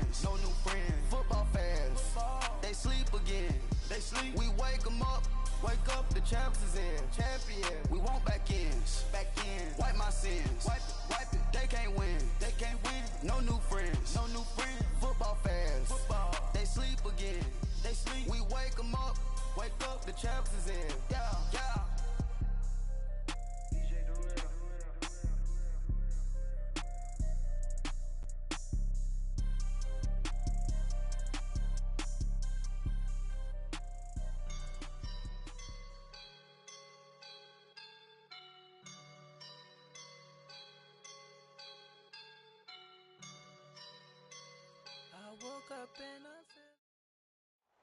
friends, no new friends. Football fans, they sleep again. They sleep. We wake them up, the champs is in. Champion, we want back ends, wipe my sins, wipe it. They can't win, no new friends, Football fans, they sleep again. They sleep. We wake them up, the champs is in. Yeah.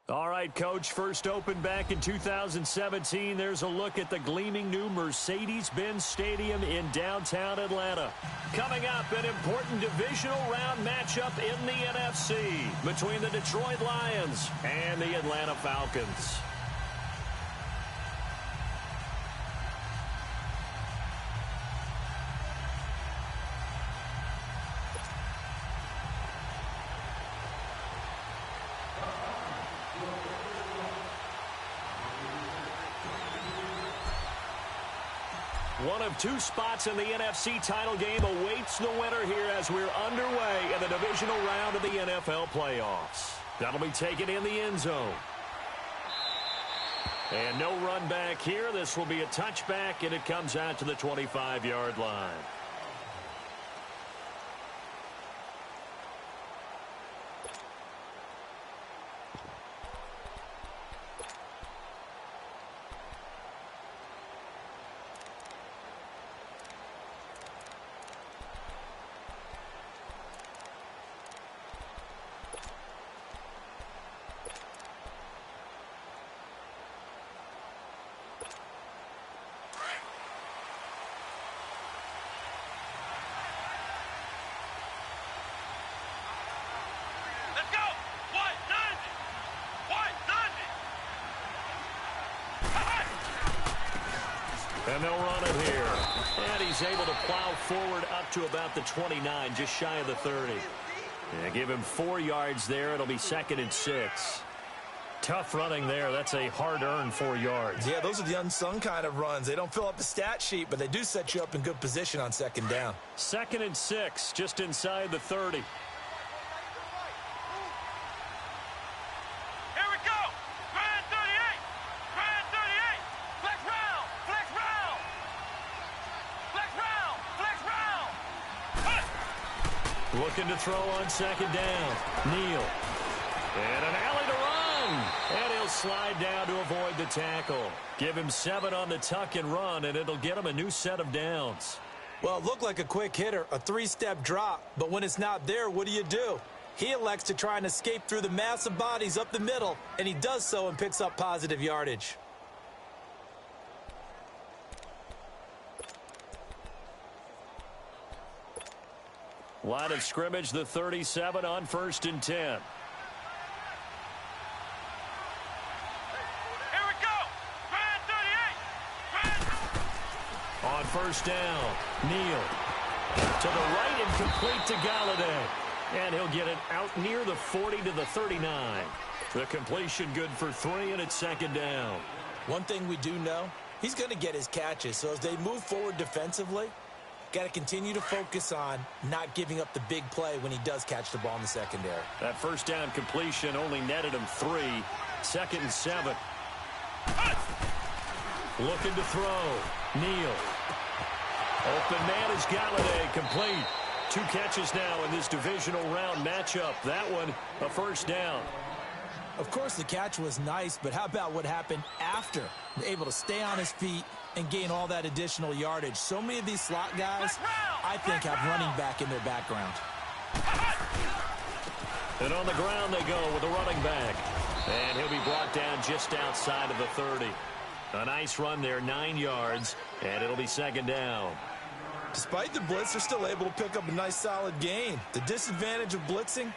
All right, Coach, first opened back in 2017. There's a look at the gleaming new Mercedes-Benz Stadium in downtown Atlanta. Coming up, an important divisional round matchup in the NFC between the Detroit Lions and the Atlanta Falcons. One of two spots in the NFC title game awaits the winner here as we're underway in the divisional round of the NFL playoffs. That'll be taken in the end zone. And no run back here. This will be a touchback, and it comes out to the 25-yard line. And they'll run it here. And he's able to plow forward up to about the 29, just shy of the 30. Yeah, give him 4 yards there. It'll be 2nd and 6. Tough running there. That's a hard-earned 4 yards. Yeah, those are the unsung kind of runs. They don't fill up the stat sheet, but they do set you up in good position on 2nd down. 2nd and 6, just inside the 30. Looking to throw on 2nd down. Neal. And an alley to run. And he'll slide down to avoid the tackle. Give him 7 on the tuck and run, and it'll get him a new set of downs. Well, it looked like a quick hitter, a 3-step drop. But when it's not there, what do? He elects to try and escape through the massive bodies up the middle, and he does so and picks up positive yardage. Line of scrimmage, the 37 on 1st and 10. Here we go! Brand 38! On 1st down, Neal. To the right and complete to Galladay. And he'll get it out near the 40 to the 39. The completion good for 3, and it's 2nd down. One thing we do know, he's going to get his catches. So as they move forward defensively, got to continue to focus on not giving up the big play when he does catch the ball in the secondary. That 1st down completion only netted him 3. 2nd and 7. Looking to throw. Neal. Open man is Galladay, complete. 2 catches now in this divisional round matchup. That one, a 1st down. Of course, the catch was nice, but how about what happened after? Able to stay on his feet and gain all that additional yardage. So many of these slot guys, I think, have running back in their background. And on the ground they go with the running back. And he'll be brought down just outside of the 30. A nice run there, 9 yards, and it'll be 2nd down. Despite the blitz, they're still able to pick up a nice solid gain. The disadvantage of blitzing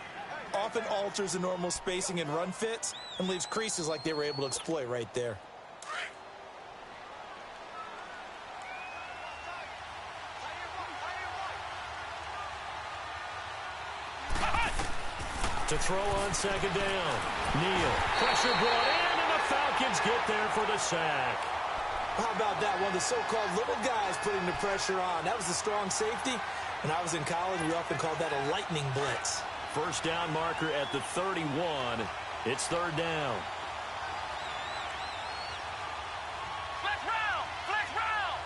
often alters the normal spacing and run fits and leaves creases like they were able to exploit right there. To throw on second down. Neal. Pressure brought in, and the Falcons get there for the sack. How about that? One of the so-called little guys putting the pressure on. That was a strong safety. When I was in college, we often called that a lightning blitz. First down marker at the 31. It's third down. Flex round! Flex round!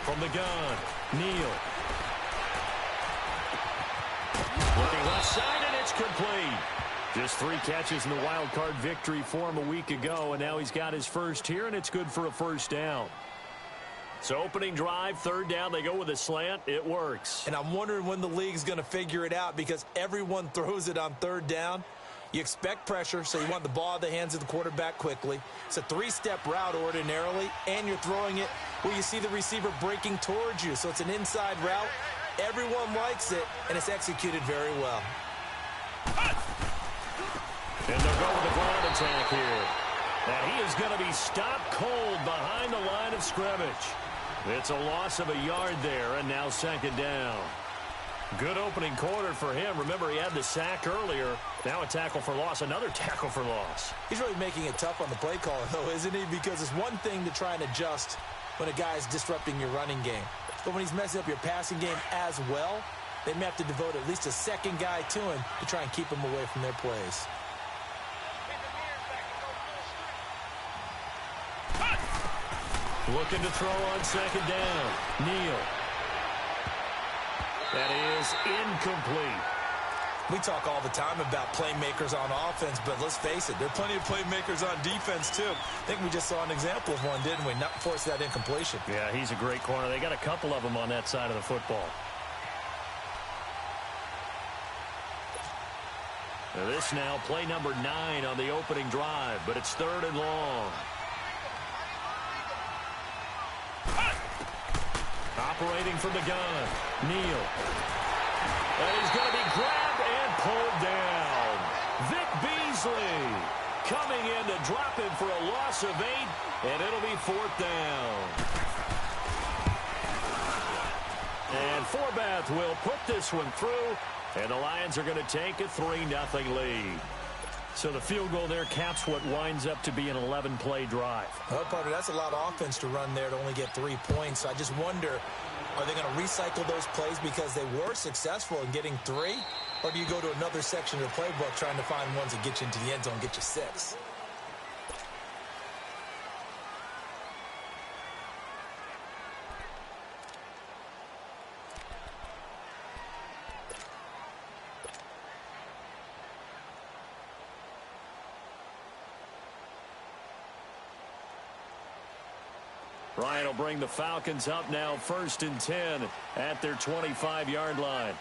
From the gun, Neal. Looking left side, and it's complete. Just 3 catches in the wild card victory for him a week ago, and now he's got his first here, and it's good for a first down. So opening drive, third down, they go with a slant. It works. And I'm wondering when the league's going to figure it out because everyone throws it on third down. You expect pressure, so you want the ball out of the hands of the quarterback quickly. It's a 3-step route ordinarily, and you're throwing it where you see the receiver breaking towards you. So it's an inside route. Everyone likes it, and it's executed very well. And they'll go with the ground attack here. And he is going to be stopped cold behind the line of scrimmage. It's a loss of a yard there, and now second down. Good opening quarter for him. Remember, he had the sack earlier. Now a tackle for loss, another tackle for loss. He's really making it tough on the play caller, though, isn't he? Because it's one thing to try and adjust when a guy is disrupting your running game. But when he's messing up your passing game as well, they may have to devote at least a second guy to him to try and keep him away from their plays. Looking to throw on second down. Neal. That is incomplete. We talk all the time about playmakers on offense, but let's face it, there are plenty of playmakers on defense, too. I think we just saw an example of one, didn't we? Not force that incompletion. Yeah, he's a great corner. They got a couple of them on that side of the football. Now this now, play number 9 on the opening drive, but it's third and long. Operating from the gun, Neal. And he's going to be grabbed and pulled down. Vic Beasley coming in to drop him for a loss of 8, and it'll be fourth down. And Forbath will put this one through, and the Lions are going to take a 3-0 lead. So the field goal there caps what winds up to be an 11-play drive. Well, partner, that's a lot of offense to run there to only get 3 points. I just wonder, are they going to recycle those plays because they were successful in getting 3? Or do you go to another section of the playbook trying to find ones that get you into the end zone and get you 6? Ryan will bring the Falcons up now, 1st and 10 at their 25-yard line.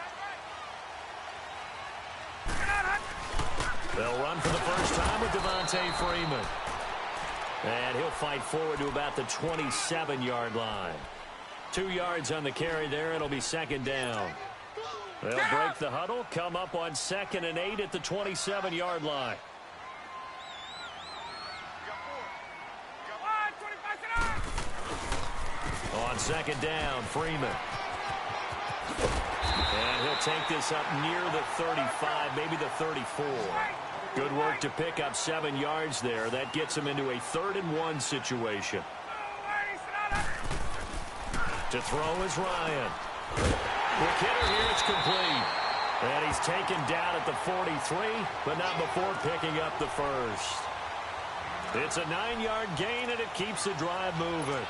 They'll run for the first time with Devontae Freeman. And he'll fight forward to about the 27-yard line. 2 yards on the carry there. It'll be second down. They'll break the huddle, come up on 2nd and 8 at the 27-yard line. On second down, Freeman. And he'll take this up near the 35, maybe the 34. Good work to pick up 7 yards there. That gets him into a 3rd and 1 situation. To throw is Ryan. Quick hitter here, it's complete. And he's taken down at the 43, but not before picking up the first. It's a 9-yard gain, and it keeps the drive moving.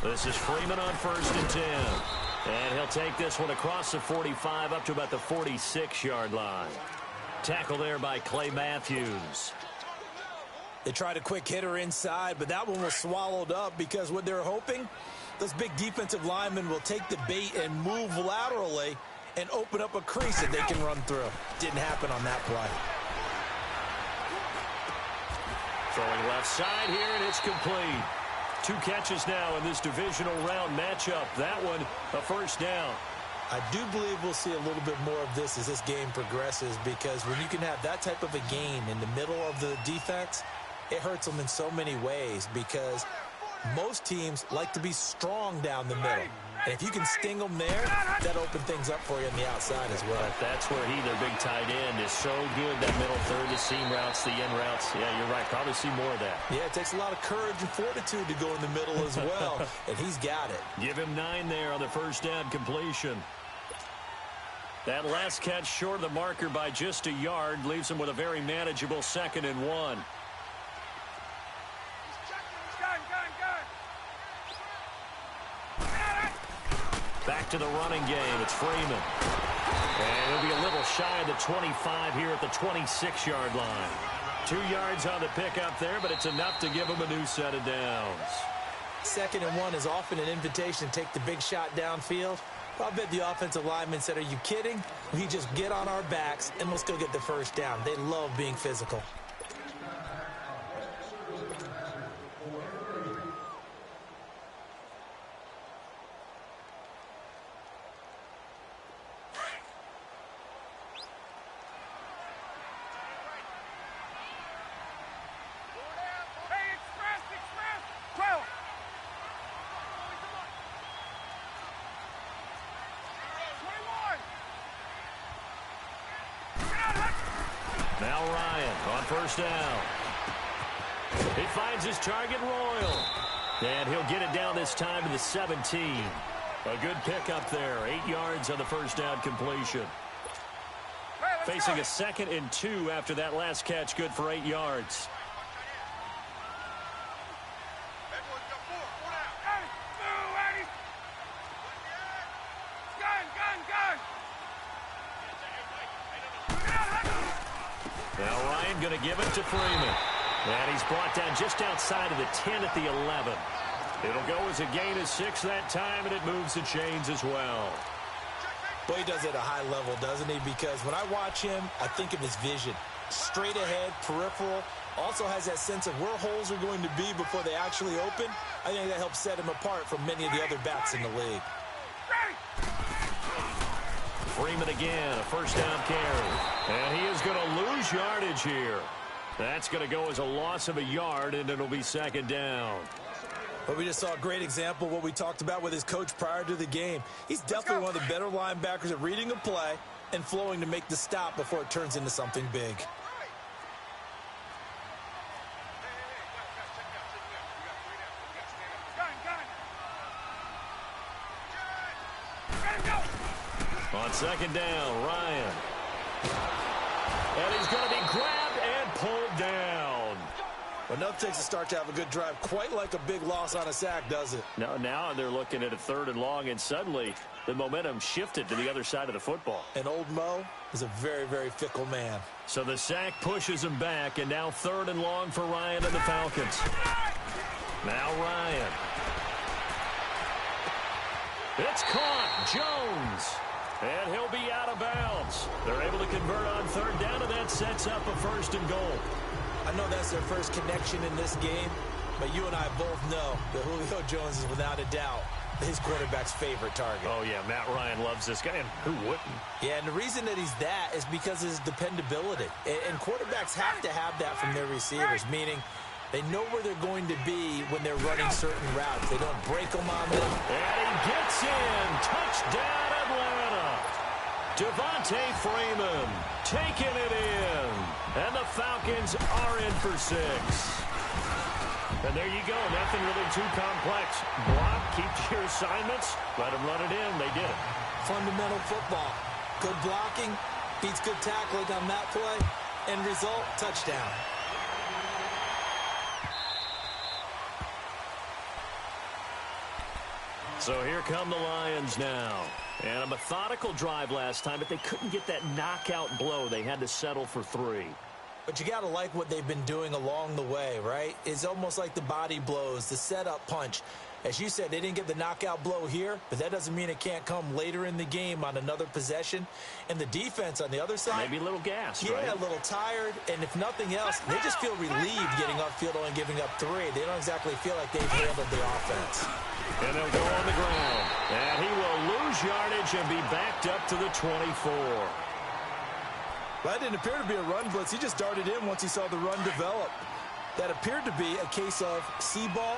This is Freeman on 1st and 10. And he'll take this one across the 45 up to about the 46-yard line. Tackle there by Clay Matthews. They tried a quick hitter inside, but that one was swallowed up because what they're hoping, those big defensive linemen will take the bait and move laterally and open up a crease that they can run through. Didn't happen on that play. Throwing left side here, and it's complete. 2 catches now in this divisional round matchup. That one, a first down. I do believe we'll see a little bit more of this as this game progresses, because when you can have that type of a game in the middle of the defense, it hurts them in so many ways, because most teams like to be strong down the middle. And if you can sting them there, that opens things up for you on the outside as well. But that's where he, their big tight end, is so good, that middle third, the seam routes, the end routes. Yeah, you're right. Probably see more of that. Yeah, it takes a lot of courage and fortitude to go in the middle as well, and he's got it. Give him 9 there on the first down completion. That last catch short of the marker by just a yard leaves him with a very manageable 2nd and 1. Back to the running game. It's Freeman. And he'll be a little shy of the 25 here at the 26-yard line. 2 yards on the pickup there, but it's enough to give him a new set of downs. 2nd and 1 is often an invitation to take the big shot downfield. I bet the offensive lineman said, "Are you kidding? We just get on our backs and let's go get the first down." They love being physical. Now Ryan on first down. He finds his target, Royal. And he'll get it down this time to the 17. A good pickup there. 8 yards on the first down completion. Facing a 2nd and 2 after that last catch, good for 8 yards. Now Ryan going to give it to Freeman. And he's brought down just outside of the 10 at the 11. It'll go as a gain of 6 that time, and it moves the chains as well. Well, he does it at a high level, doesn't he? Because when I watch him, I think of his vision. Straight ahead, peripheral. Also has that sense of where holes are going to be before they actually open. I think that helps set him apart from many of the other backs in the league. Freeman again, a first down carry. And he is going to lose yardage here. That's going to go as a loss of a yard, and it'll be 2nd down. But we just saw a great example of what we talked about with his coach prior to the game. He's definitely one of the better linebackers at reading a play and flowing to make the stop before it turns into something big. On 2nd down, Ryan. And he's going to be grabbed and pulled down. But nothing takes a start to have a good drive, quite like a big loss on a sack, does it? No, now they're looking at a 3rd and long, and suddenly the momentum shifted to the other side of the football. And old Mo is a very, very fickle man. So the sack pushes him back, and now 3rd and long for Ryan and the Falcons. Now Ryan. It's caught. Jones. And he'll be out of bounds. They're able to convert on 3rd down, and that sets up a 1st and goal. I know that's their first connection in this game, but you and I both know that Julio Jones is without a doubt his quarterback's favorite target. Oh, yeah, Matt Ryan loves this guy, and who wouldn't? Yeah, and the reason that he's that is because of his dependability. And quarterbacks have to have that from their receivers, meaning they know where they're going to be when they're running certain routes. They don't break them on them. And he gets in. Touchdown, Atlanta. Devontae Freeman taking it in. And the Falcons are in for 6. And there you go. Nothing really too complex. Block, keep to your assignments, let them run it in. They did it. Fundamental football. Good blocking, beats good tackling on that play. End result, touchdown. So here come the Lions now. And a methodical drive last time, but they couldn't get that knockout blow. They had to settle for 3. But you got to like what they've been doing along the way, right? It's almost like the body blows, the setup punch. As you said, they didn't get the knockout blow here, but that doesn't mean it can't come later in the game on another possession. And the defense on the other side, maybe a little gassed, yeah, right? a little tired. And if nothing else, they just feel relieved getting upfield and giving up 3. They don't exactly feel like they've handled the offense. And they'll go on the ground. And he will lose yardage and be backed up to the 24. That didn't appear to be a run blitz. He just darted in once he saw the run develop. That appeared to be a case of see ball,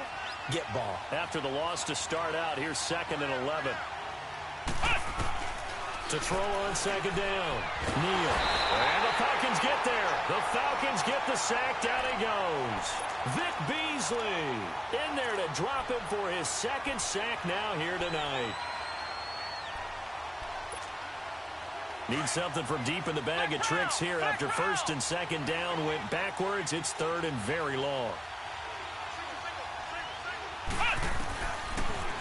get ball. After the loss to start out, here's 2nd and 11. To throw on 2nd down. Neal. And the Falcons get there. The Falcons get the sack. Down he goes. Vic Beasley in there to drop him for his 2nd sack now here tonight. Need something from deep in the bag of tricks here after 1st and 2nd down went backwards. It's 3rd and very long.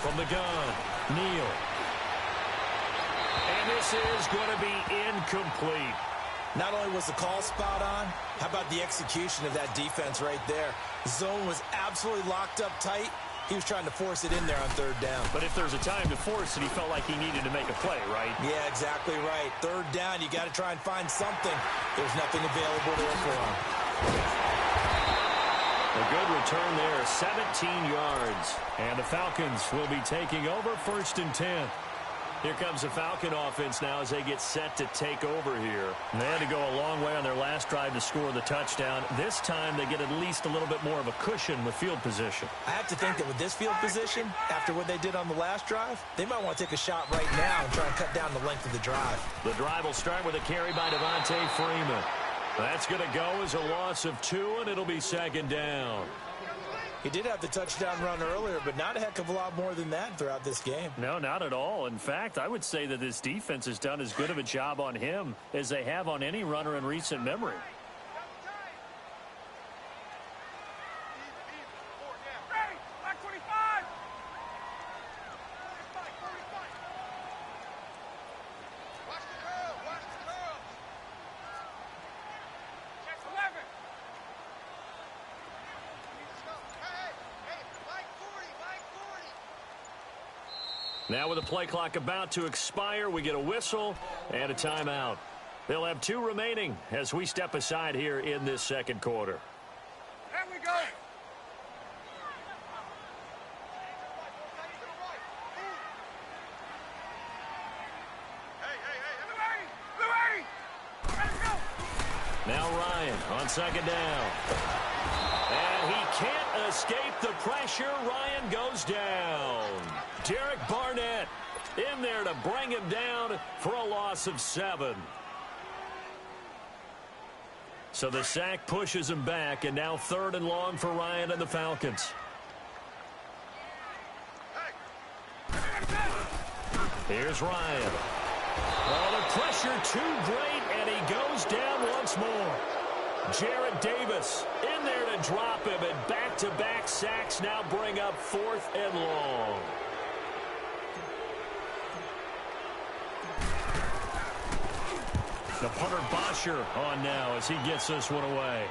From the gun, Neal. And this is going to be incomplete. Not only was the call spot on, how about the execution of that defense right there? The zone was absolutely locked up tight. He was trying to force it in there on 3rd down. But if there's a time to force it, he felt like he needed to make a play, right? Yeah, exactly right. 3rd down, you got to try and find something. There's nothing available there for him. A good return there, 17 yards. And the Falcons will be taking over 1st and 10. Here comes the Falcon offense now as they get set to take over here. And they had to go a long way on their last drive to score the touchdown. This time they get at least a little bit more of a cushion with field position. I have to think that with this field position, after what they did on the last drive, they might want to take a shot right now and try and cut down the length of the drive. The drive will start with a carry by Devontae Freeman. That's going to go as a loss of 2, and it'll be 2nd down. He did have the touchdown run earlier, but not a heck of a lot more than that throughout this game. No, not at all. In fact, I would say that this defense has done as good of a job on him as they have on any runner in recent memory. Now with the play clock about to expire, we get a whistle and a timeout. They'll have 2 remaining as we step aside here in this 2nd quarter. There we go. Now Ryan on 2nd down. And he can't escape the pressure. Ryan goes down. Derek Barnett in there to bring him down for a loss of 7. So the sack pushes him back, and now 3rd and long for Ryan and the Falcons. Here's Ryan. Oh, the pressure too great, and he goes down once more. Jarrett Davis in there to drop him, and back-to-back sacks now bring up 4th and long. The punter Bosher on now as he gets this one away.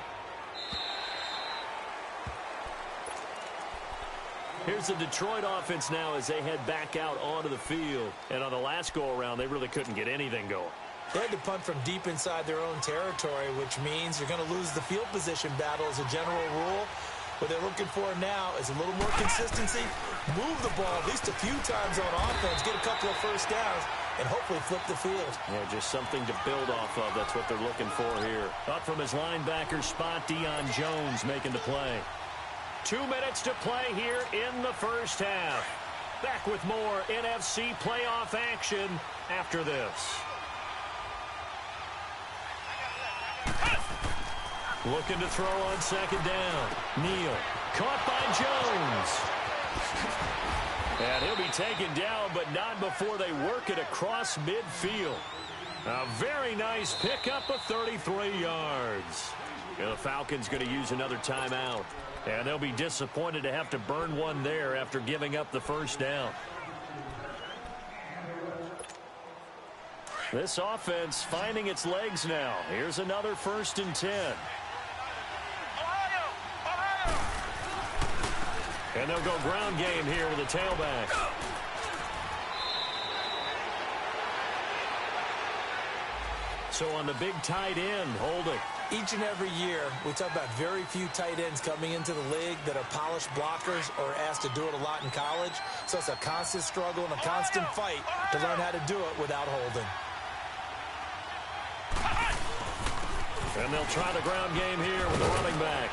Here's the Detroit offense now as they head back out onto the field. And on the last go-around, they really couldn't get anything going. They had to punt from deep inside their own territory, which means you're going to lose the field position battle as a general rule. What they're looking for now is a little more consistency, move the ball at least a few times on offense, get a couple of 1st downs, and hopefully flip the field. Yeah, just something to build off of. That's what they're looking for here. Up from his linebacker spot, Deion Jones making the play. 2 minutes to play here in the 1st half. Back with more NFC playoff action after this. Looking to throw on 2nd down. Neal caught by Jones. And he'll be taken down, but not before they work it across midfield. A very nice pickup of 33 yards. And the Falcons going to use another timeout. And they'll be disappointed to have to burn one there after giving up the 1st down. This offense finding its legs now. Here's another 1st and 10. And they'll go ground game here with the tailback. So on the big tight end, holding. Each and every year, we talk about very few tight ends coming into the league that are polished blockers or asked to do it a lot in college. So it's a constant struggle and a constant fight to learn how to do it without holding. And they'll try the ground game here with the running back.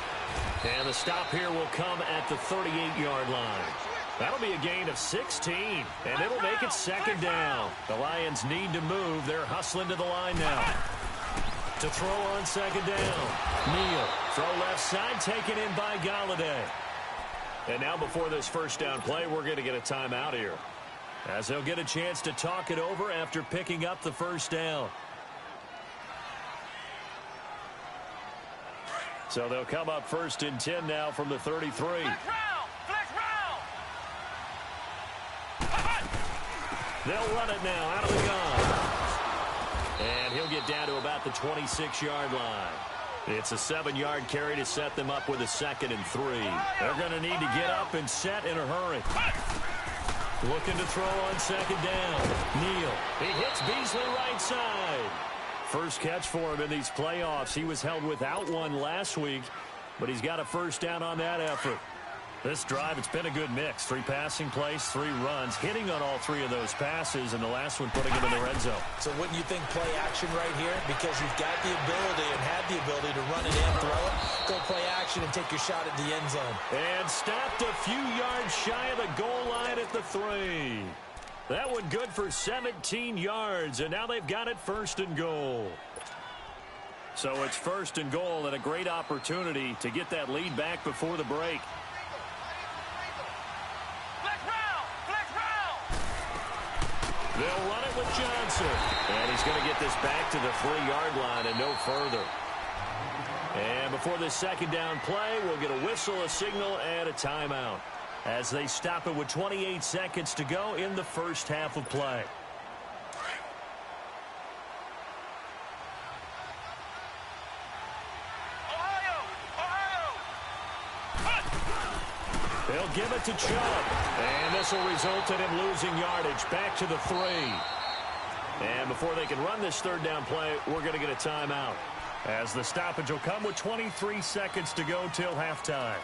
And the stop here will come at the 38-yard line. That'll be a gain of 16, and it'll make it second down. The Lions need to move. They're hustling to the line now. To throw on second down. Neal, throw left side, taken in by Galladay. And now before this first down play, we're going to get a timeout here, as they'll get a chance to talk it over after picking up the first down. So they'll come up 1st and 10 now from the 33. Flex round! They'll run it now out of the gun. And he'll get down to about the 26-yard line. It's a 7-yard carry to set them up with a 2nd and 3. They're going to need to get up and set in a hurry. Looking to throw on second down. Neal. He hits Beasley right side. First catch for him in these playoffs. He was held without one last week, but he's got a first down on that effort. This drive, it's been a good mix. 3 passing plays, 3 runs, hitting on all 3 of those passes, and the last one putting him in the red zone. So wouldn't you think play action right here? Because you've got the ability and had the ability to run it and throw it. Go play action and take your shot at the end zone. And stopped a few yards shy of the goal line at the 3. That one good for 17 yards, and now they've got it 1st and goal. So it's 1st and goal and a great opportunity to get that lead back before the break. They'll run it with Johnson. And he's going to get this back to the 3-yard line and no further. And before this second down play, we'll get a whistle, a signal, and a timeout, as they stop it with 28 seconds to go in the first half of play. They'll give it to Chubb. And this will result in him losing yardage back to the 3. And before they can run this third down play, we're going to get a timeout, as the stoppage will come with 23 seconds to go till halftime.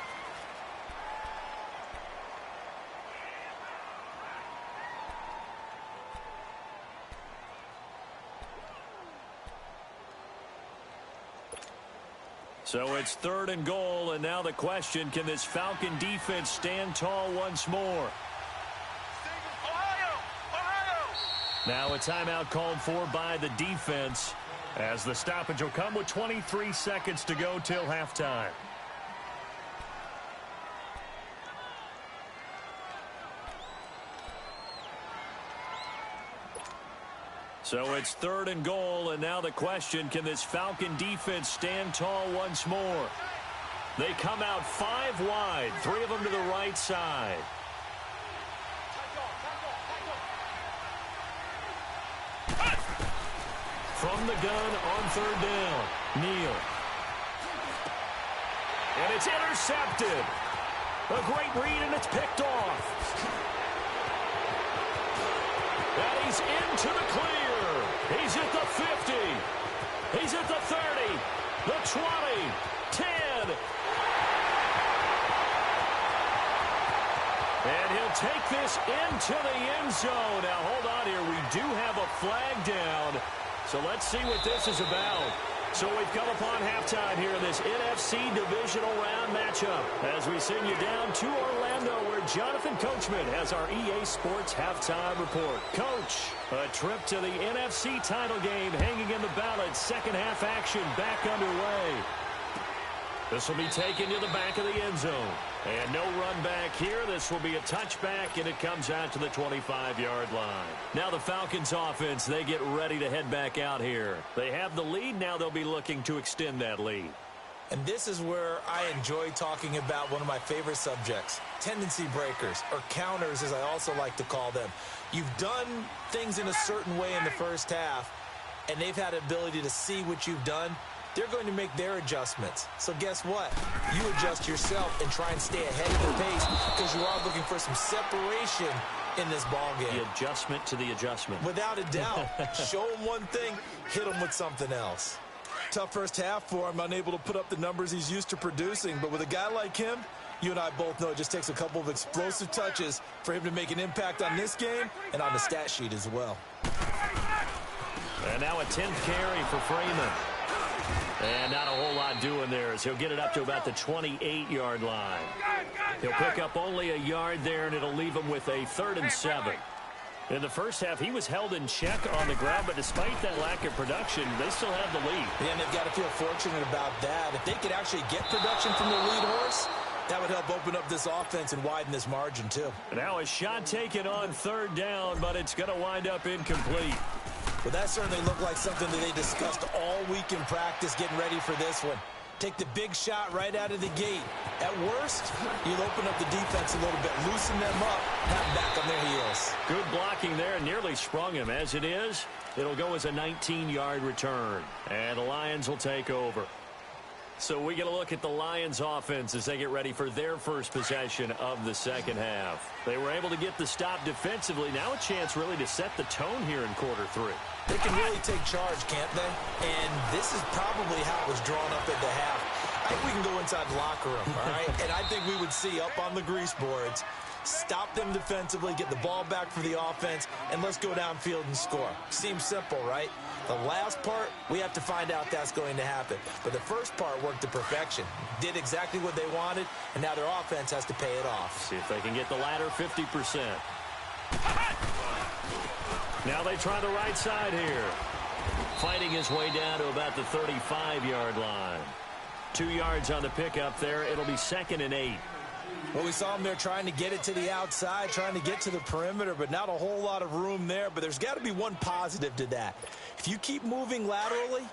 So it's 3rd and goal, and now the question, can this Falcon defense stand tall once more? Now a timeout called for by the defense, as the stoppage will come with 23 seconds to go till halftime. So it's 3rd and goal, and now the question, can this Falcon defense stand tall once more? They come out 5 wide, 3 of them to the right side. From the gun on 3rd down, Neal. And it's intercepted. A great read, and it's picked off. And he's into the clear. He's at the 50. He's at the 30, the 20, 10. And he'll take this into the end zone. Now, hold on here. We do have a flag down. So let's see what this is about. So we've come upon halftime here in this NFC Divisional Round matchup, as we send you down to Orlando, where Jonathan Coachman has our EA Sports Halftime Report. Coach, a trip to the NFC title game hanging in the balance. Second half action back underway. This will be taken to the back of the end zone. And no run back here. This will be a touchback, and it comes out to the 25-yard line. Now the Falcons offense, they get ready to head back out here. They have the lead. Now they'll be looking to extend that lead. And this is where I enjoy talking about one of my favorite subjects, tendency breakers, or counters as I also like to call them. You've done things in a certain way in the first half, and they've had the ability to see what you've done, they're going to make their adjustments. So guess what? You adjust yourself and try and stay ahead of the pace because you are looking for some separation in this ball game. The adjustment to the adjustment. Without a doubt. Show him one thing, hit him with something else. Tough first half for him, unable to put up the numbers he's used to producing. But with a guy like him, you and I both know it just takes a couple of explosive touches for him to make an impact on this game and on the stat sheet as well. And now a 10th carry for Freeman. And not a whole lot doing there as he'll get it up to about the 28-yard line. He'll pick up only a yard there, and it'll leave him with a 3rd and 7. In the first half, he was held in check on the ground, but despite that lack of production, they still have the lead. Yeah, and they've got to feel fortunate about that. If they could actually get production from their lead horse, that would help open up this offense and widen this margin, too. Now a shot taken on 3rd down, but it's going to wind up incomplete. Well, that certainly looked like something that they discussed all week in practice getting ready for this one. Take the big shot right out of the gate. At worst, you'll open up the defense a little bit, loosen them up, have them back on their heels. Good blocking there, nearly sprung him. As it is, it'll go as a 19-yard return. And the Lions will take over. So we get a look at the Lions offense as they get ready for their first possession of the second half. They were able to get the stop defensively. Now a chance really to set the tone here in quarter 3. They can really take charge, can't they? And this is probably how it was drawn up at the half. I think we can go inside the locker room, all right? And I think we would see up on the grease boards, stop them defensively, get the ball back for the offense, and let's go downfield and score. Seems simple, right? The last part, we have to find out that's going to happen. But the first part worked to perfection. Did exactly what they wanted, and now their offense has to pay it off. See if they can get the latter 50%. Now they try the right side here. Fighting his way down to about the 35-yard line. 2 yards on the pickup there. It'll be 2nd and 8. Well, we saw him there trying to get it to the outside, trying to get to the perimeter, but not a whole lot of room there. But there's got to be one positive to that. If you keep moving laterally,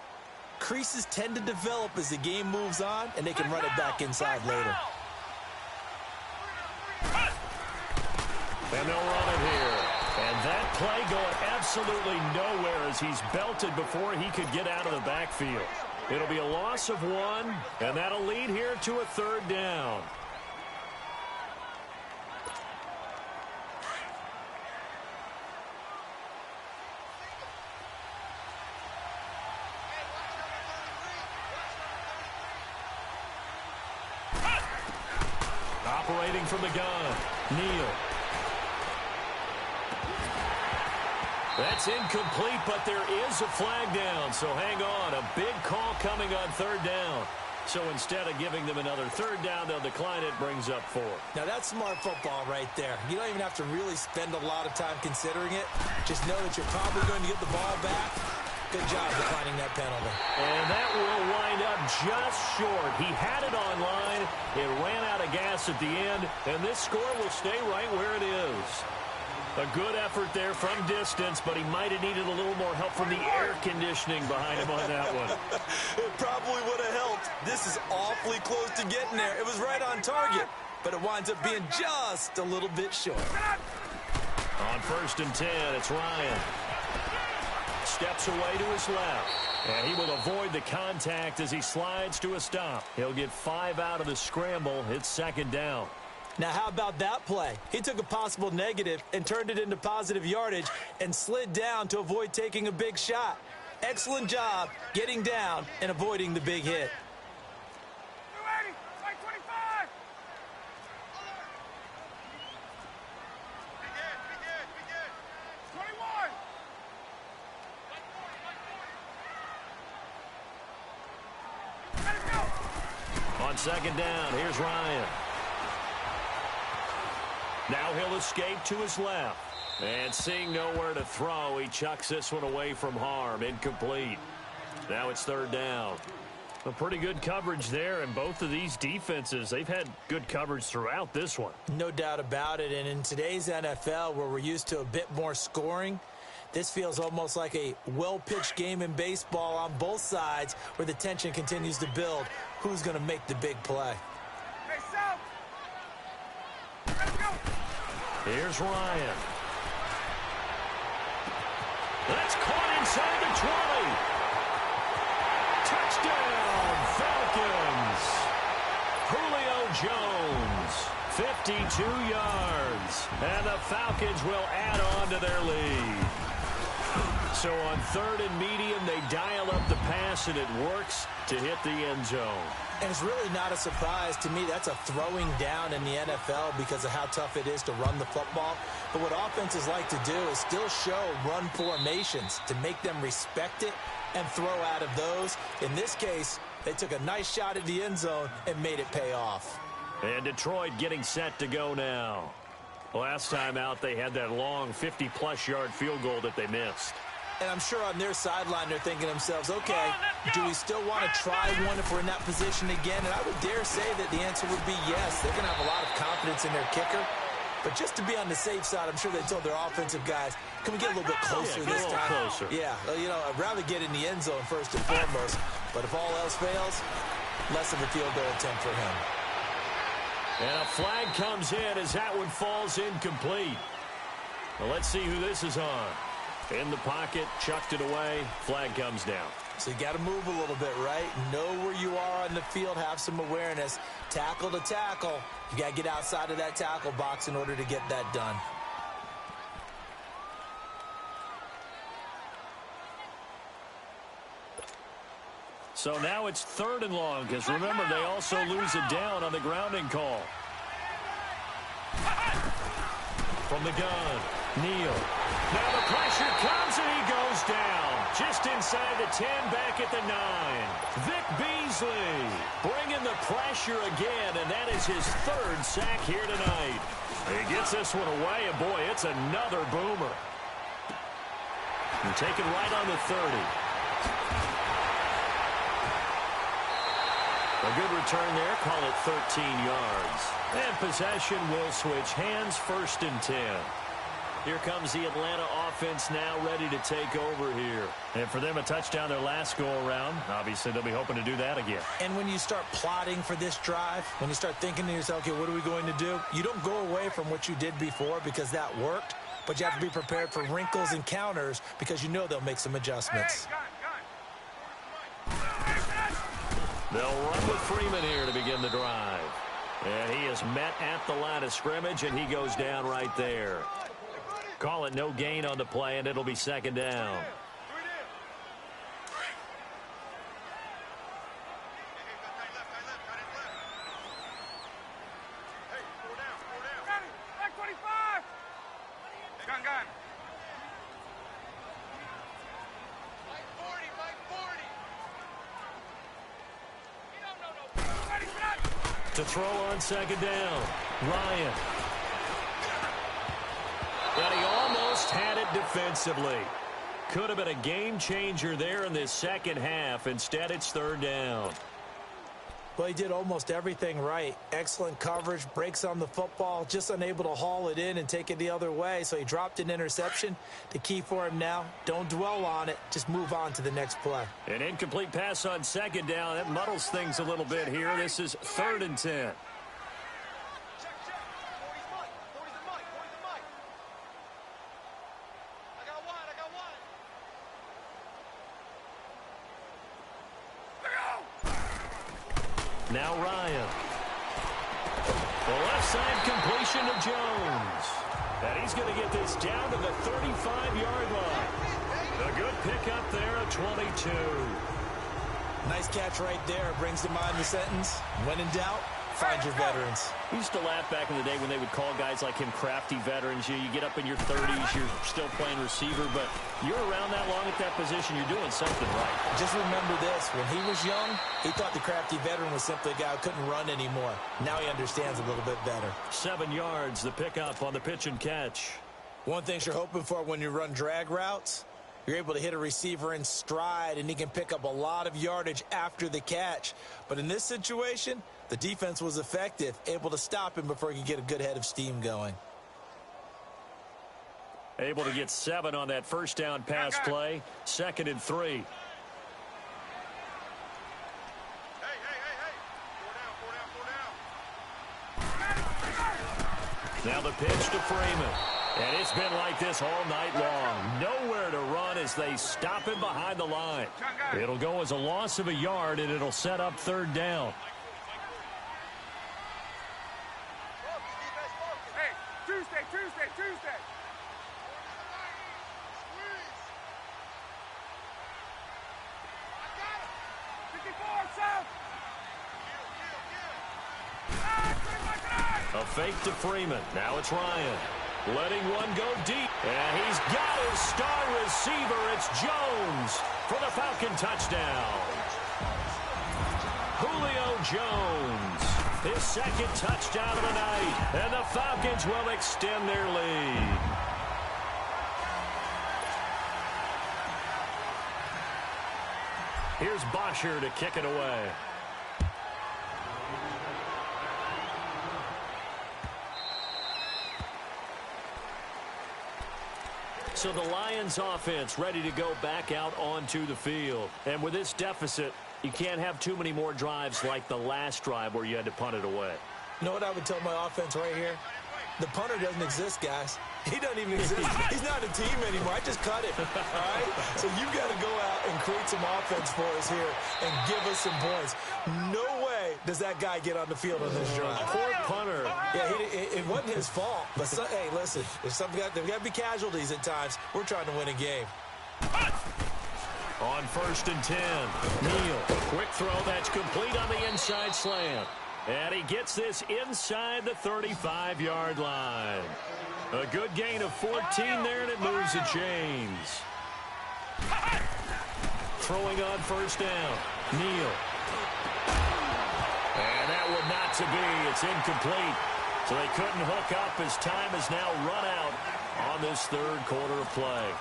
creases tend to develop as the game moves on, and they can run it back inside later. And they'll run it here. And that play going absolutely nowhere as he's belted before he could get out of the backfield. It'll be a loss of 1, and that'll lead here to a 3rd down. Operating from the gun, Neal. That's incomplete, but there is a flag down, so hang on. A big call coming on 3rd down. So instead of giving them another 3rd down, they'll decline it, brings up 4. Now, that's smart football right there. You don't even have to really spend a lot of time considering it. Just know that you're probably going to get the ball back. Good job declining that penalty. And that will wind up just short. He had it on line. It ran out of gas at the end, and this score will stay right where it is. A good effort there from distance, but he might have needed a little more help from the air conditioning behind him on that one. It probably would have helped. This is awfully close to getting there. It was right on target, but it winds up being just a little bit short. On 1st and 10, it's Ryan. Steps away to his left. And he will avoid the contact as he slides to a stop. He'll get 5 out of the scramble. It's 2nd down. Now, how about that play? He took a possible negative and turned it into positive yardage and slid down to avoid taking a big shot. Excellent job getting down and avoiding the big hit. 280, like 25. Be good. 21. Let it go. On 2nd down, here's Ryan. Now he'll escape to his left. And seeing nowhere to throw, he chucks this one away from harm. Incomplete. Now it's 3rd down. A pretty good coverage there, and both of these defenses, they've had good coverage throughout this one. No doubt about it, and in today's NFL, where we're used to a bit more scoring, this feels almost like a well-pitched game in baseball on both sides where the tension continues to build. Who's going to make the big play? Hey, South. Let's go. Here's Ryan. That's caught inside the 20. Touchdown, Falcons. Julio Jones, 52 yards. And the Falcons will add on to their lead. So on 3rd and medium, they dial up the pass, and it works to hit the end zone. And it's really not a surprise to me. That's a throwing down in the NFL because of how tough it is to run the football. But what offenses like to do is still show run formations to make them respect it and throw out of those. In this case, they took a nice shot at the end zone and made it pay off. And Detroit getting set to go now. Last time out, they had that long 50-plus yard field goal that they missed. And I'm sure on their sideline they're thinking to themselves, okay, do we still want to try one if we're in that position again? And I would dare say that the answer would be yes. They're going to have a lot of confidence in their kicker. But just to be on the safe side, I'm sure they told their offensive guys, can we get a little bit closer this time? Closer. Yeah, you know, I'd rather get in the end zone first and foremost. But if all else fails, less of a field goal attempt for him. And a flag comes in as that one falls incomplete. Well, let's see who this is on. In the pocket, chucked it away, flag comes down. So you got to move a little bit, right? Know where you are on the field, have some awareness. Tackle to tackle. You got to get outside of that tackle box in order to get that done. So now it's 3rd and long, because remember, they also lose it down on the grounding call. From the gun, Neal. Now the pressure comes and he goes down. Just inside the 10, back at the 9. Vic Beasley bringing the pressure again, and that is his 3rd sack here tonight. He gets this one away, and boy, it's another boomer. And taken right on the 30. A good return there, call it 13 yards. And possession will switch hands, 1st and 10. Here comes the Atlanta offense now ready to take over here. And for them, a touchdown their last go-around. Obviously, they'll be hoping to do that again. And when you start plotting for this drive, when you start thinking to yourself, okay, what are we going to do? You don't go away from what you did before because that worked, but you have to be prepared for wrinkles and counters because you know they'll make some adjustments. They'll run with Freeman here to begin the drive. And he is met at the line of scrimmage, and he goes down right there. Call it no gain on the play, and it'll be 2nd down. Back 25. Gun. By 40. To throw on 2nd down, Ryan. And he almost had it defensively. Could have been a game changer there in this second half. Instead, it's 3rd down. Well, he did almost everything right. Excellent coverage, breaks on the football, just unable to haul it in and take it the other way. So he dropped an interception. The key for him now, don't dwell on it. Just move on to the next play. An incomplete pass on 2nd down. That muddles things a little bit here. This is 3rd and 10. Now Ryan. The left side completion to Jones. And he's going to get this down to the 35-yard line. A good pickup there at 22. Nice catch right there. Brings to mind the sentence, when in doubt, find your veterans. We used to laugh back in the day when they would call guys like him crafty veterans. You get up in your 30s, you're still playing receiver, but you're around that long at that position, you're doing something right. Just remember this, when he was young, he thought the crafty veteran was simply a guy who couldn't run anymore. Now he understands a little bit better. 7 yards, the pickup on the pitch and catch. One thing you're hoping for when you run drag routes, you're able to hit a receiver in stride, and he can pick up a lot of yardage after the catch. But in this situation, the defense was effective, able to stop him before he could get a good head of steam going. Able to get 7 on that first down pass play. 2nd and 3. Hey. Four down. Now the pitch to Freeman. And it's been like this all night long. Nowhere to run as they stop him behind the line. It'll go as a loss of a yard, and it'll set up third down. Hey, Tuesday. 54, south. A fake to Freeman. Now it's Ryan. Letting one go deep. And he's got his star receiver. It's Jones for the Falcon touchdown. Julio Jones. His second touchdown of the night. And the Falcons will extend their lead. Here's Bosher to kick it away. So the Lions offense ready to go back out onto the field. And with this deficit, you can't have too many more drives like the last drive where you had to punt it away. You know what I would tell my offense right here? The punter doesn't exist, guys. He doesn't even exist. He's not a team anymore. I just cut him. All right? So you've got to go out and create some offense for us here and give us some points. No way does that guy get on the field on this drive. Poor punter. Yeah, it wasn't his fault. But, hey, listen, there's got to be casualties at times. We're trying to win a game. On 1st and 10, Neal. Quick throw that's complete on the inside slant. And he gets this inside the 35-yard line. A good gain of 14 there, and it moves the chains. Throwing on 1st down, Neal. And that one not to be. It's incomplete. So they couldn't hook up as time has now run out on this third quarter of play.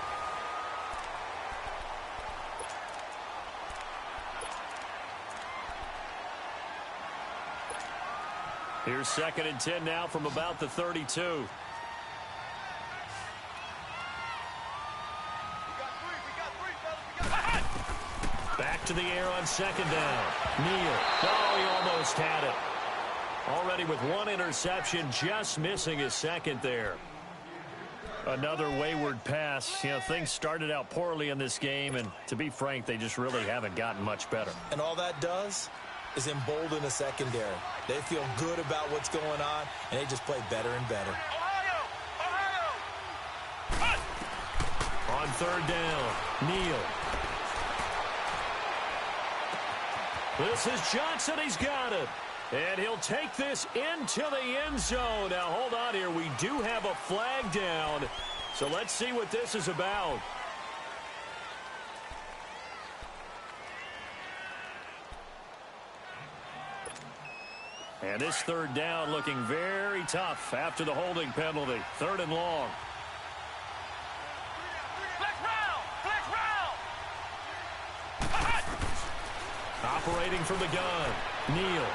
Here's 2nd and 10 now from about the 32. Back to the air on 2nd down. Neal. Oh, he almost had it. Already with one interception, just missing his second there. Another wayward pass. You know, things started out poorly in this game, and to be frank, they just really haven't gotten much better. And all that does is embolden the secondary. They feel good about what's going on, and they just play better and better. On 3rd down, Neal. This is Johnson. He's got it. And he'll take this into the end zone. Now, hold on here. We do have a flag down. So let's see what this is about. And this 3rd down looking very tough after the holding penalty. 3rd and long. Operating from the gun, Neal.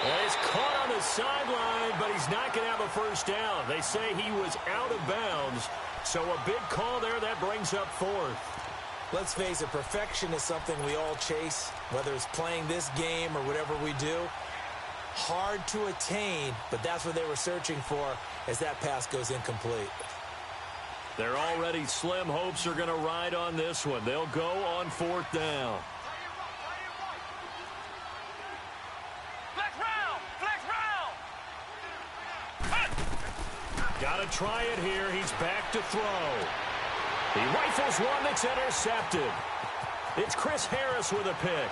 And he's caught on the sideline, but he's not going to have a 1st down. They say he was out of bounds. So a big call there that brings up 4th. Let's face it, perfection is something we all chase, whether it's playing this game or whatever we do. Hard to attain, but that's what they were searching for as that pass goes incomplete. Their already slim hopes are going to ride on this one. They'll go on 4th down. Got to try it here. He's back to throw. He rifles one that's intercepted. It's Chris Harris with a pick.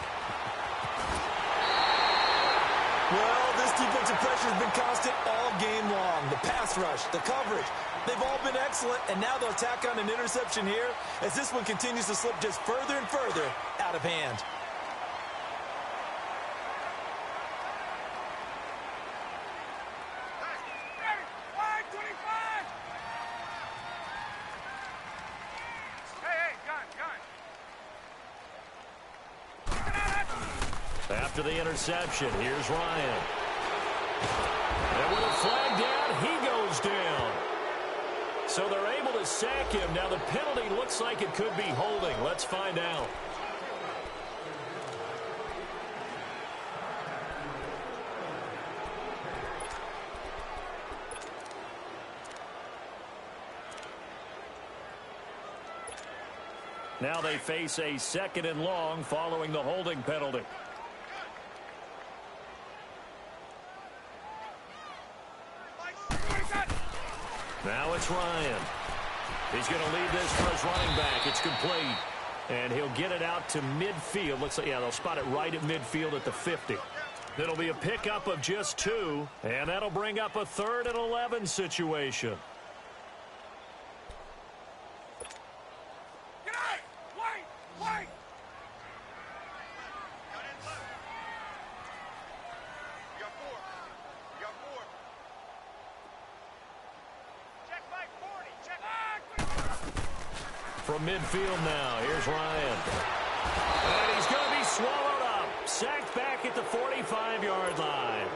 Well, this defensive pressure has been constant all game long. The pass rush, the coverage, they've all been excellent, and now they'll tack on an interception here as this one continues to slip just further and further out of hand. After the interception, here's Ryan. And with a flag down, he goes down. So they're able to sack him. Now the penalty looks like it could be holding. Let's find out. Now they face a 2nd and long following the holding penalty. Now it's Ryan. He's going to lead this for his running back. It's complete. And he'll get it out to midfield. Looks like, yeah, they'll spot it right at midfield at the 50. It'll be a pickup of just 2, and that'll bring up a 3rd and 11 situation. Wait! From midfield now, here's Ryan. And he's going to be swallowed up. Sacked back at the 45-yard line.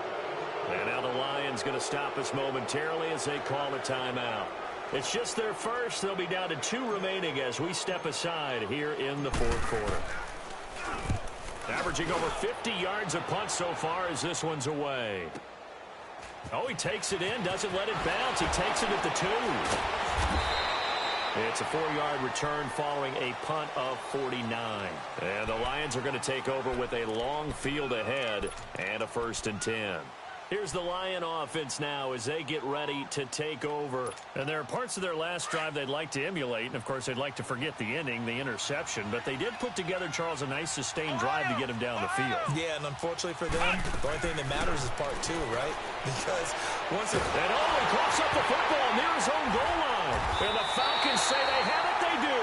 And now the Lions going to stop us momentarily as they call a timeout. It's just their first. They'll be down to 2 remaining as we step aside here in the 4th quarter. Averaging over 50 yards a punt so far as this one's away. Oh, he takes it in, doesn't let it bounce. He takes it at the 2. It's a 4-yard return following a punt of 49. And the Lions are going to take over with a long field ahead and a 1st and 10. Here's the Lion offense now as they get ready to take over. And there are parts of their last drive they'd like to emulate. And, of course, they'd like to forget the ending, the interception. But they did put together, Charles, a nice sustained drive to get him down the field. Yeah, and unfortunately for them, the only thing that matters is part 2, right? Because once it... And he coughs up the football near his own goal line. And the Falcons say they have it, they do.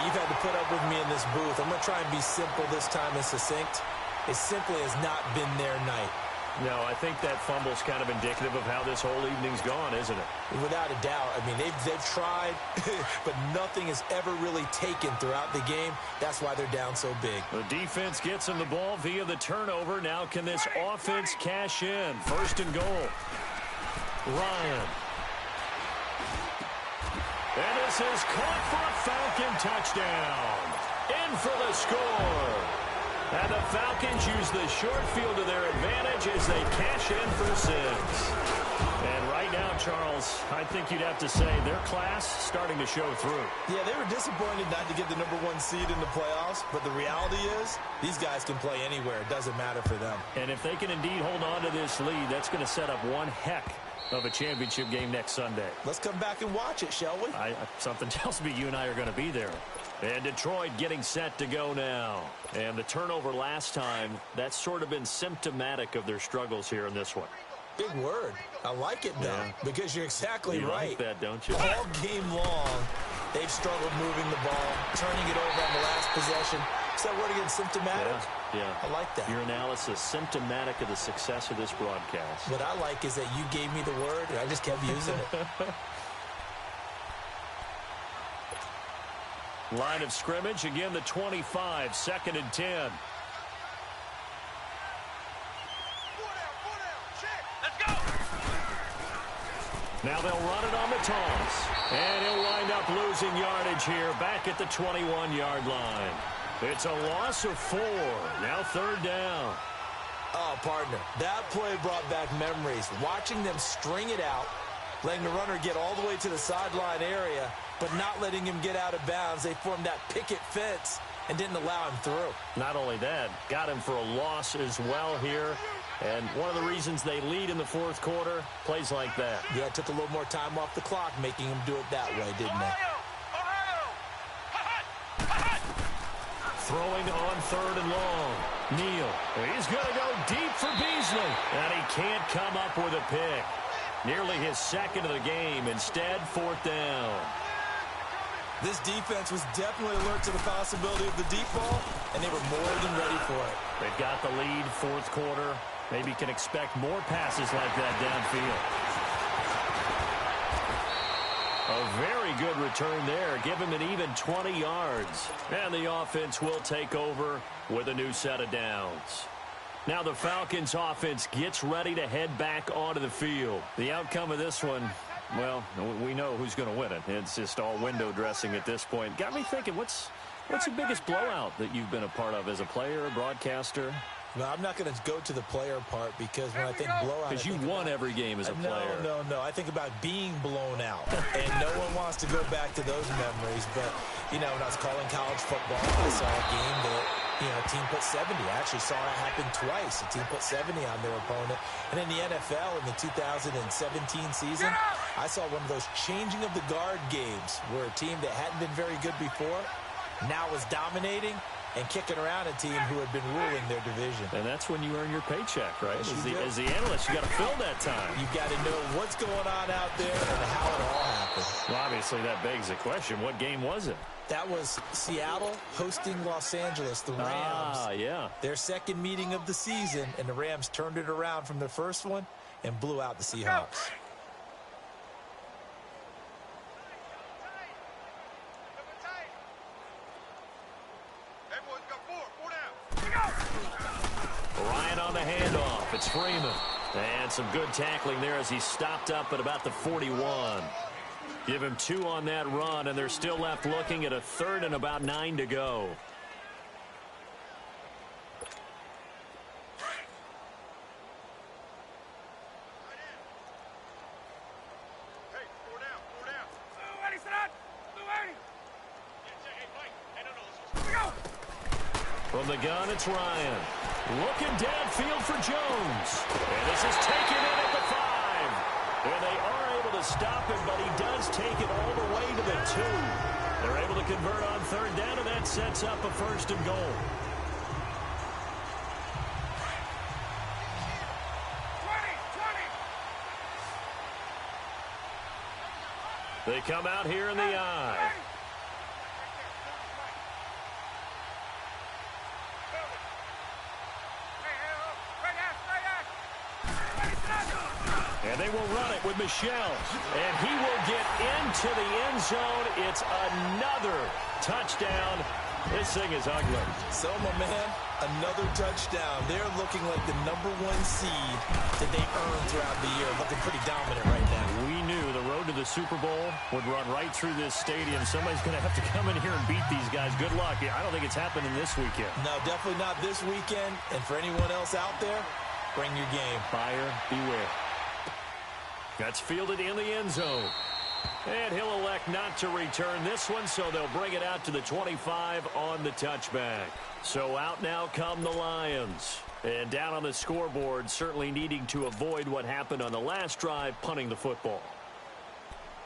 You've had to put up with me in this booth. I'm going to try and be simple this time and succinct. It simply has not been their night. No, I think that fumble's kind of indicative of how this whole evening's gone, isn't it? Without a doubt. I mean, they've tried, but nothing is ever really taken throughout the game. That's why they're down so big. The defense gets him the ball via the turnover. Now can this offense cash in? 1st and goal. Ryan. And this is caught for a Falcon touchdown. In for the score. And the Falcons use the short field to their advantage as they cash in for 6. And right now, Charles, I think you'd have to say their class starting to show through. Yeah, they were disappointed not to get the #1 seed in the playoffs, but the reality is these guys can play anywhere. It doesn't matter for them. And if they can indeed hold on to this lead, that's going to set up one heck of a championship game next Sunday. Let's come back and watch it, shall we? Something tells me you and I are going to be there. And Detroit getting set to go now. And the turnover last time, that's sort of been symptomatic of their struggles here in this one. Big word. I like it, though, because you're exactly right. You like that, don't you? All game long, they've struggled moving the ball, turning it over on the last possession. Is that word again, symptomatic? Yeah. I like that. Your analysis, symptomatic of the success of this broadcast. What I like is that you gave me the word, and I just kept using it. Line of scrimmage, again the 25, 2nd and 10. Let's go! Now they'll run it on the toss. And he'll wind up losing yardage here back at the 21-yard line. It's a loss of 4. Now 3rd down. Oh, partner, that play brought back memories. Watching them string it out, letting the runner get all the way to the sideline area, but not letting him get out of bounds. They formed that picket fence and didn't allow him through. Not only that, got him for a loss as well here. And one of the reasons they lead in the 4th quarter, plays like that. Yeah, it took a little more time off the clock, making him do it that way, didn't they? Throwing on 3rd and long. Neal. He's going to go deep for Beasley. And he can't come up with a pick. Nearly his 2nd of the game. Instead, 4th down. This defense was definitely alert to the possibility of the deep ball, and they were more than ready for it. They've got the lead, 4th quarter. Maybe can expect more passes like that downfield. A very good return there. Give him an even 20 yards. And the offense will take over with a new set of downs. Now the Falcons offense gets ready to head back onto the field. The outcome of this one, well, we know who's going to win it. It's just all window dressing at this point. Got me thinking, what's the biggest blowout that you've been a part of as a player, a broadcaster? Well, I'm not going to go to the player part because when I think blowout... Because you won every game as a player. No. I think about being blown out. And no one wants to go back to those memories. But, you know, when I was calling college football, I saw a game that, you know, a team put 70. I actually saw it happen twice. A team put 70 on their opponent. And in the NFL, in the 2017 season, I saw one of those changing of the guard games where a team that hadn't been very good before now was dominating and kicking around a team who had been ruling their division. And that's when you earn your paycheck, right? As the analyst, you got to fill that time. You've got to know what's going on out there and how it all happened. Well, obviously, that begs the question, what game was it? That was Seattle hosting Los Angeles, the Rams. Yeah. Their second meeting of the season, and the Rams turned it around from their first one and blew out the Seahawks. Ryan on the handoff. It's Freeman. And some good tackling there as he stopped up at about the 41. Give him 2 on that run, and they're still left looking at a 3rd and about 9 to go. From the gun, it's Ryan. Looking downfield for Jones. And this is taken in at the 5. And they are able to stop him, but he does take it all the way to the 2. They're able to convert on 3rd down, and that sets up a 1st and goal. They come out here in the I. And they will run it with Michel. And he will get into the end zone. It's another touchdown. This thing is ugly. So, my man, another touchdown. They're looking like the #1 seed that they earned throughout the year. Looking pretty dominant right now. We knew the road to the Super Bowl would run right through this stadium. Somebody's going to have to come in here and beat these guys. Good luck. I don't think it's happening this weekend. No, definitely not this weekend. And for anyone else out there, bring your game. Buyer beware. That's fielded in the end zone. And he'll elect not to return this one, so they'll bring it out to the 25 on the touchback. So out now come the Lions. And down on the scoreboard, certainly needing to avoid what happened on the last drive, punting the football.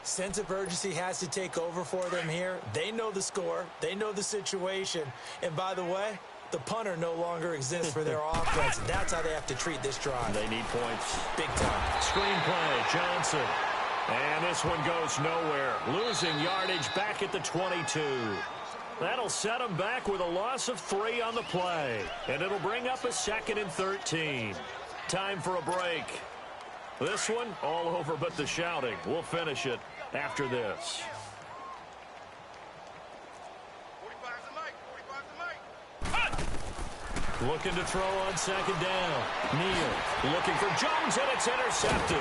Sense of urgency has to take over for them here. They know the score. They know the situation. And by the way, the punter no longer exists for their offense. That's how they have to treat this drive. They need points. Big time. Screenplay, Johnson. And this one goes nowhere. Losing yardage back at the 22. That'll set them back with a loss of 3 on the play. And it'll bring up a 2nd and 13. Time for a break. This one, all over but the shouting. We'll finish it after this. Looking to throw on 2nd down. Neal looking for Jones, and it's intercepted.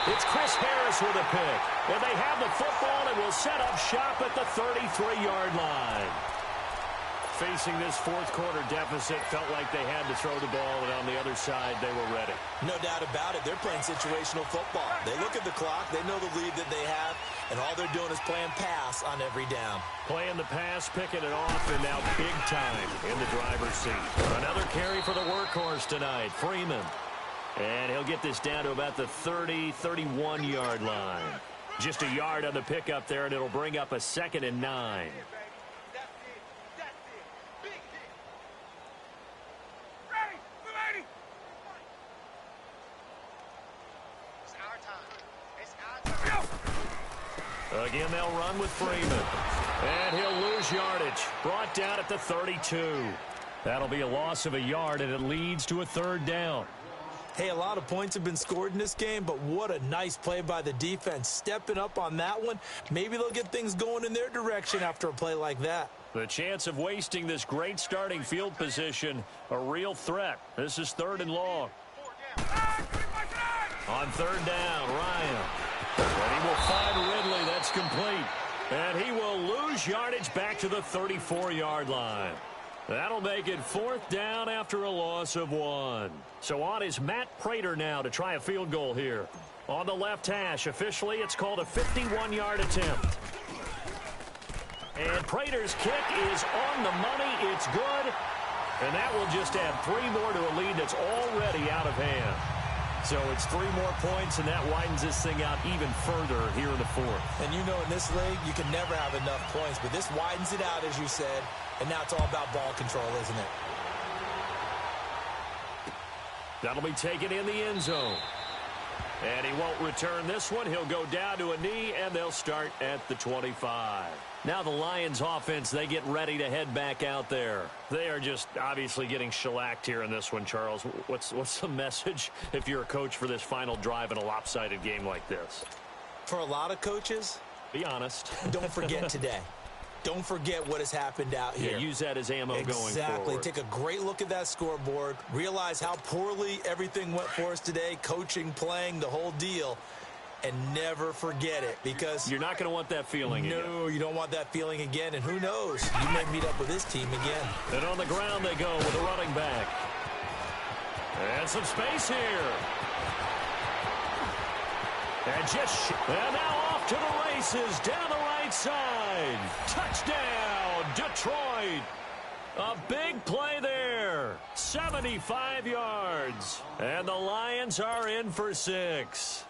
It's Chris Harris with a pick. And they have the football and will set up shop at the 33-yard line. Facing this 4th quarter deficit, felt like they had to throw the ball, and on the other side, they were ready. No doubt about it. They're playing situational football. They look at the clock. They know the lead that they have, and all they're doing is playing pass on every down. Playing the pass, picking it off, and now big time in the driver's seat. Another carry for the workhorse tonight, Freeman. And he'll get this down to about the 30, 31-yard line. Just a yard on the pickup there, and it'll bring up a 2nd and 9. Again, they'll run with Freeman. And he'll lose yardage. Brought down at the 32. That'll be a loss of a yard, and it leads to a 3rd down. Hey, a lot of points have been scored in this game, but what a nice play by the defense. Stepping up on that one. Maybe they'll get things going in their direction after a play like that. The chance of wasting this great starting field position, a real threat. This is 3rd and long. On 3rd down, Ryan. And he will find Ridley. That's complete. And he will lose yardage back to the 34-yard line. That'll make it 4th down after a loss of 1. So on is Matt Prater now to try a field goal here. On the left hash, officially it's called a 51-yard attempt. And Prater's kick is on the money. It's good. And that will just add 3 more to a lead that's already out of hand. So it's 3 more points, and that widens this thing out even further here in the 4th. And you know in this league, you can never have enough points, but this widens it out, as you said, and now it's all about ball control, isn't it? That'll be taken in the end zone. And he won't return this one. He'll go down to a knee, and they'll start at the 25. Now the Lions offense, they get ready to head back out there. They are just obviously getting shellacked here in this one, Charles. What's the message if you're a coach for this final drive in a lopsided game like this? For a lot of coaches, be honest. Don't forget today. Don't forget what has happened out here. Yeah, use that as ammo going forward. Exactly. Take a great look at that scoreboard. Realize how poorly everything went for us today. Coaching, playing, the whole deal. And never forget it, because you're not going to want that feeling again. No, you don't want that feeling again. And who knows? You may meet up with this team again. And on the ground they go with a running back. And some space here. And now off to the races down the right side. Touchdown, Detroit. A big play there. 75 yards. And the Lions are in for 6.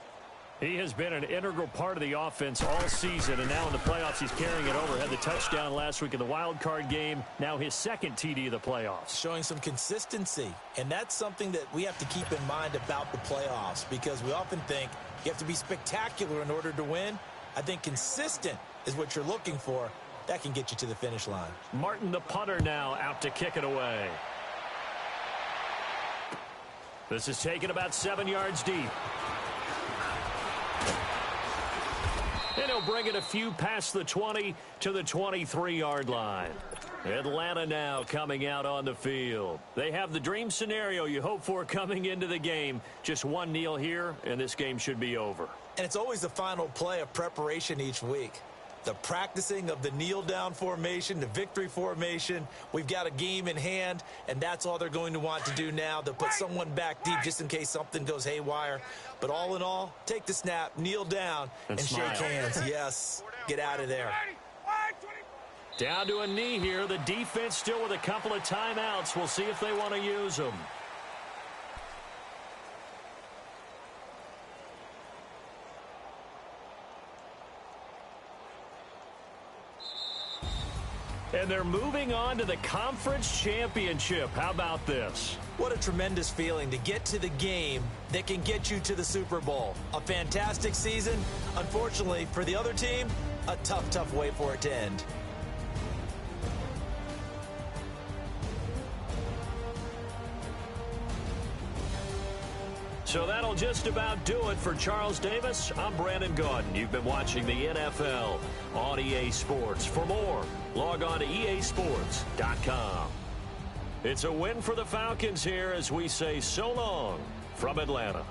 He has been an integral part of the offense all season, and now in the playoffs he's carrying it over. Had the touchdown last week in the wild card game. Now his 2nd TD of the playoffs. Showing some consistency, and that's something that we have to keep in mind about the playoffs, because we often think you have to be spectacular in order to win. I think consistent is what you're looking for. That can get you to the finish line. Martin, the punter, now out to kick it away. This is taken about 7 yards deep. And he'll bring it a few past the 20 to the 23-yard line. Atlanta now coming out on the field. They have the dream scenario you hope for coming into the game. Just one kneel here, and this game should be over. And it's always the final play of preparation each week. The practicing of the kneel-down formation, the victory formation. We've got a game in hand, and that's all they're going to want to do now. They'll put someone back deep just in case something goes haywire. But all in all, take the snap, kneel down, and shake hands. Yes, get out of there. Down to a knee here. The defense still with a couple of timeouts. We'll see if they want to use them. And they're moving on to the conference championship. How about this? What a tremendous feeling to get to the game that can get you to the Super Bowl. A fantastic season. Unfortunately, for the other team, a tough way for it to end. So that'll just about do it for Charles Davis. I'm Brandon Gaudin. You've been watching the NFL on EA Sports. For more, log on to easports.com. It's a win for the Falcons here as we say so long from Atlanta.